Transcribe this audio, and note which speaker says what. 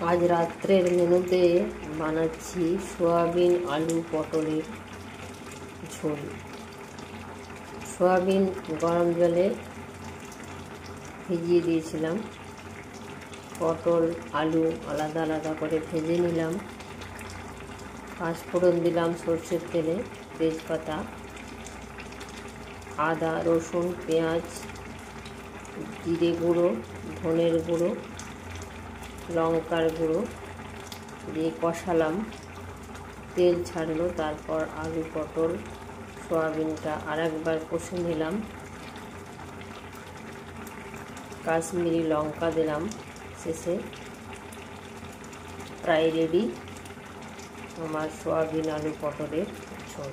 Speaker 1: আজ রাত্রের মেনুতে বানাচ্ছি সোয়াবিন আলু পটলের ঝোল। সোয়াবিন গরম জলে ভিজিয়ে দিয়েছিলাম, পটল আলু আলাদা আলাদা করে ভেজে নিলাম। পাঁচফোড়ন দিলাম সরষের তেলে, তেজপাতা, আদা রসুন পেঁয়াজ, জিরে গুঁড়ো, ধনের গুঁড়ো, লঙ্কার গুঁড়ো দিয়ে কষালাম। তেল ছাড়লো, তারপর আলু পটল সোয়াবিনটা আরেকবার কষে নিলাম। কাশ্মীরি লঙ্কা দিলাম শেষে। প্রায় রেডি আমার সোয়াবিন আলু পটলের ঝোল।